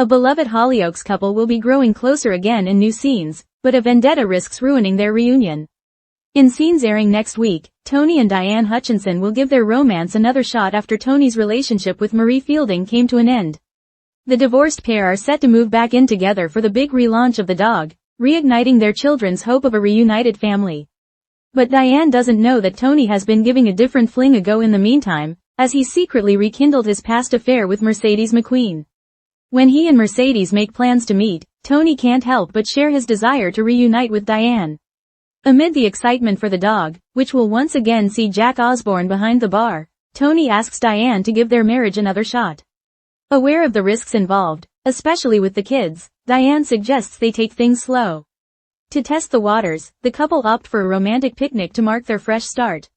A beloved Hollyoaks couple will be growing closer again in new scenes, but a vendetta risks ruining their reunion. In scenes airing next week, Tony and Diane Hutchinson will give their romance another shot after Tony's relationship with Marie Fielding came to an end. The divorced pair are set to move back in together for the big relaunch of The Dog, reigniting their children's hope of a reunited family. But Diane doesn't know that Tony has been giving a different fling a go in the meantime, as he secretly rekindled his past affair with Mercedes McQueen. When he and Mercedes make plans to meet, Tony can't help but share his desire to reunite with Diane. Amid the excitement for The Dog, which will once again see Jack Osborne behind the bar, Tony asks Diane to give their marriage another shot. Aware of the risks involved, especially with the kids, Diane suggests they take things slow. To test the waters, the couple opt for a romantic picnic to mark their fresh start.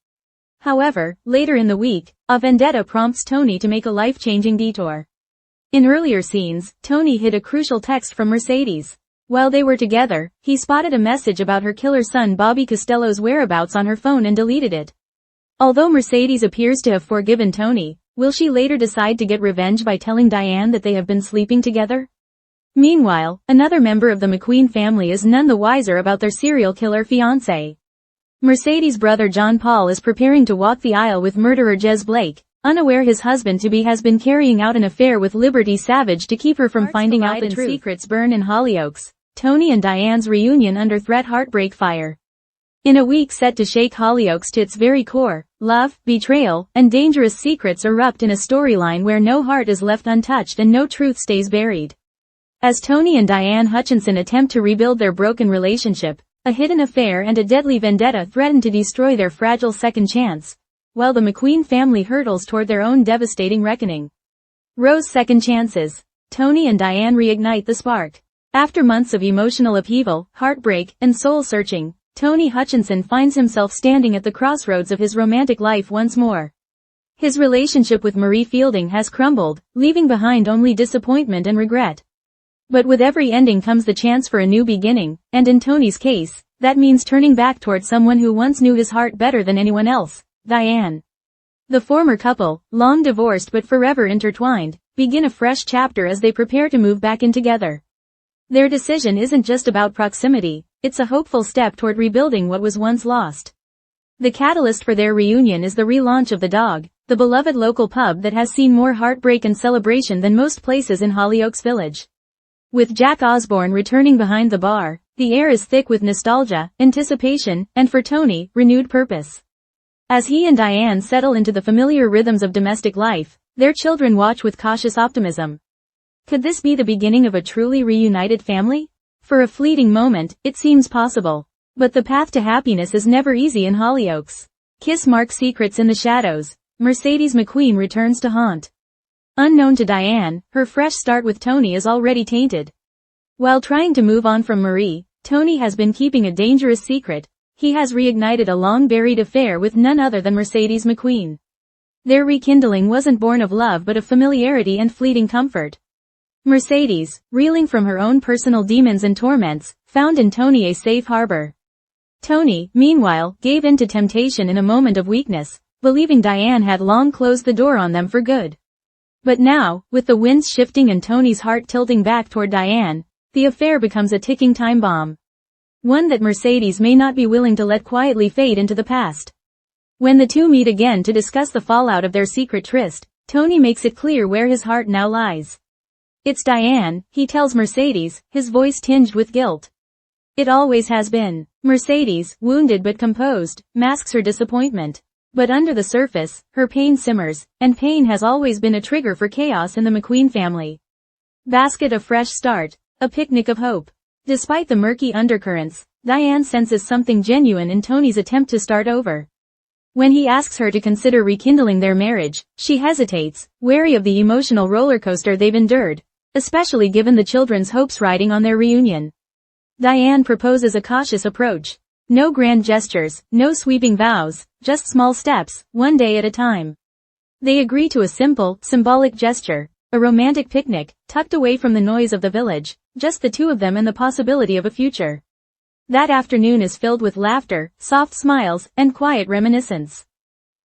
However, later in the week, a vendetta prompts Tony to make a life-changing detour. In earlier scenes, Tony hid a crucial text from Mercedes. While they were together, he spotted a message about her killer son Bobby Costello's whereabouts on her phone and deleted it. Although Mercedes appears to have forgiven Tony, will she later decide to get revenge by telling Diane that they have been sleeping together? Meanwhile, another member of the McQueen family is none the wiser about their serial killer fiancé. Mercedes' brother John Paul is preparing to walk the aisle with murderer Jez Blake, unaware his husband-to-be has been carrying out an affair with Liberty Savage to keep her from finding out the truth. Secrets burn in Hollyoaks, Tony and Diane's reunion under threat heartbreak fire. In a week set to shake Hollyoaks to its very core, love, betrayal, and dangerous secrets erupt in a storyline where no heart is left untouched and no truth stays buried. As Tony and Diane Hutchinson attempt to rebuild their broken relationship, a hidden affair and a deadly vendetta threaten to destroy their fragile second chance, while the McQueen family hurtles toward their own devastating reckoning. Rose second chances. Tony and Diane reignite the spark. After months of emotional upheaval, heartbreak, and soul-searching, Tony Hutchinson finds himself standing at the crossroads of his romantic life once more. His relationship with Marie Fielding has crumbled, leaving behind only disappointment and regret. But with every ending comes the chance for a new beginning, and in Tony's case, that means turning back toward someone who once knew his heart better than anyone else, Diane. The former couple, long divorced but forever intertwined, begin a fresh chapter as they prepare to move back in together. Their decision isn't just about proximity, it's a hopeful step toward rebuilding what was once lost. The catalyst for their reunion is the relaunch of The Dog, the beloved local pub that has seen more heartbreak and celebration than most places in Hollyoaks Village. With Jack Osborne returning behind the bar, the air is thick with nostalgia, anticipation, and for Tony, renewed purpose. As he and Diane settle into the familiar rhythms of domestic life, their children watch with cautious optimism. Could this be the beginning of a truly reunited family? For a fleeting moment, it seems possible. But the path to happiness is never easy in Hollyoaks. Kiss mark secrets in the shadows. Mercedes McQueen returns to haunt. Unknown to Diane, her fresh start with Tony is already tainted. While trying to move on from Marie, Tony has been keeping a dangerous secret. He has reignited a long-buried affair with none other than Mercedes McQueen. Their rekindling wasn't born of love but of familiarity and fleeting comfort. Mercedes, reeling from her own personal demons and torments, found in Tony a safe harbor. Tony, meanwhile, gave in to temptation in a moment of weakness, believing Diane had long closed the door on them for good. But now, with the winds shifting and Tony's heart tilting back toward Diane, the affair becomes a ticking time bomb. One that Mercedes may not be willing to let quietly fade into the past. When the two meet again to discuss the fallout of their secret tryst, Tony makes it clear where his heart now lies. It's Diane, he tells Mercedes, his voice tinged with guilt. It always has been. Mercedes, wounded but composed, masks her disappointment. But under the surface, her pain simmers, and pain has always been a trigger for chaos in the McQueen family. Basket of fresh start. A picnic of hope. Despite the murky undercurrents, Diane senses something genuine in Tony's attempt to start over. When he asks her to consider rekindling their marriage, she hesitates, wary of the emotional roller coaster they've endured, especially given the children's hopes riding on their reunion. Diane proposes a cautious approach. No grand gestures, no sweeping vows, just small steps, one day at a time. They agree to a simple, symbolic gesture, a romantic picnic, tucked away from the noise of the village, just the two of them and the possibility of a future. That afternoon is filled with laughter, soft smiles, and quiet reminiscence.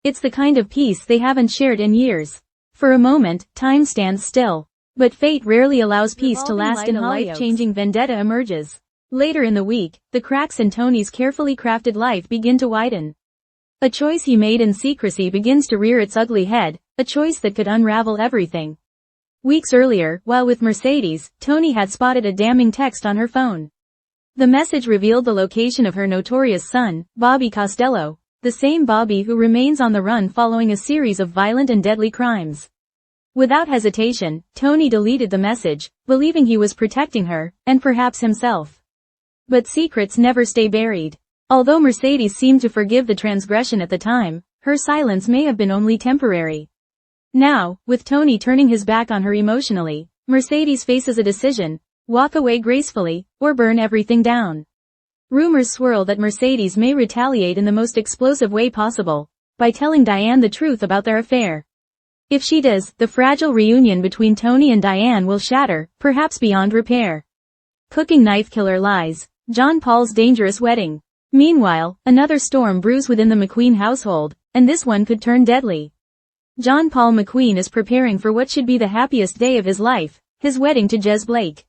It's the kind of peace they haven't shared in years. For a moment, time stands still. But fate rarely allows peace to last and a life-changing vendetta emerges. Later in the week, the cracks in Tony's carefully crafted life begin to widen. A choice he made in secrecy begins to rear its ugly head, a choice that could unravel everything. Weeks earlier, while with Mercedes, Tony had spotted a damning text on her phone. The message revealed the location of her notorious son, Bobby Costello, the same Bobby who remains on the run following a series of violent and deadly crimes. Without hesitation, Tony deleted the message, believing he was protecting her, and perhaps himself. But secrets never stay buried. Although Mercedes seemed to forgive the transgression at the time, her silence may have been only temporary. Now, with Tony turning his back on her emotionally, Mercedes faces a decision: walk away gracefully, or burn everything down. Rumors swirl that Mercedes may retaliate in the most explosive way possible, by telling Diane the truth about their affair. If she does, the fragile reunion between Tony and Diane will shatter, perhaps beyond repair. Cooking knife killer lies. John Paul's dangerous wedding. Meanwhile, another storm brews within the McQueen household, and this one could turn deadly. John Paul McQueen is preparing for what should be the happiest day of his life, his wedding to Jez Blake.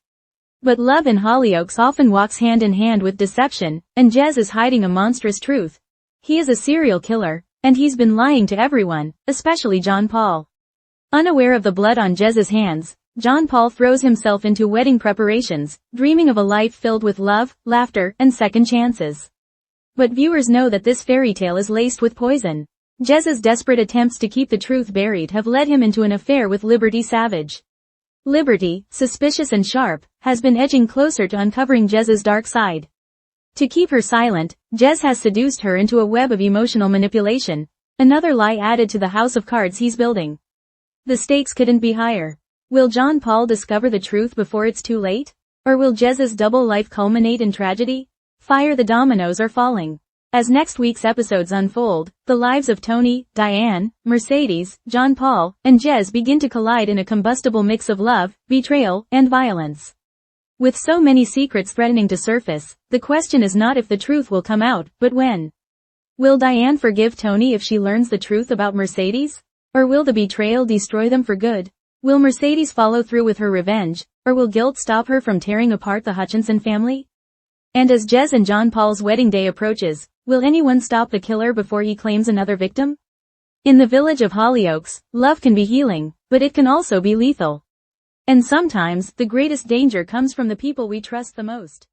But love in Hollyoaks often walks hand in hand with deception, and Jez is hiding a monstrous truth. He is a serial killer, and he's been lying to everyone, especially John Paul. Unaware of the blood on Jez's hands, John Paul throws himself into wedding preparations, dreaming of a life filled with love, laughter, and second chances. But viewers know that this fairy tale is laced with poison. Jez's desperate attempts to keep the truth buried have led him into an affair with Liberty Savage. Liberty, suspicious and sharp, has been edging closer to uncovering Jez's dark side. To keep her silent, Jez has seduced her into a web of emotional manipulation, another lie added to the house of cards he's building. The stakes couldn't be higher. Will John Paul discover the truth before it's too late? Or will Jez's double life culminate in tragedy? Fire, the dominoes are falling. As next week's episodes unfold, the lives of Tony, Diane, Mercedes, John Paul, and Jez begin to collide in a combustible mix of love, betrayal, and violence. With so many secrets threatening to surface, the question is not if the truth will come out, but when. Will Diane forgive Tony if she learns the truth about Mercedes? Or will the betrayal destroy them for good? Will Mercedes follow through with her revenge, or will guilt stop her from tearing apart the Hutchinson family? And as Jez and John Paul's wedding day approaches, will anyone stop the killer before he claims another victim? In the village of Hollyoaks, love can be healing, but it can also be lethal. And sometimes, the greatest danger comes from the people we trust the most.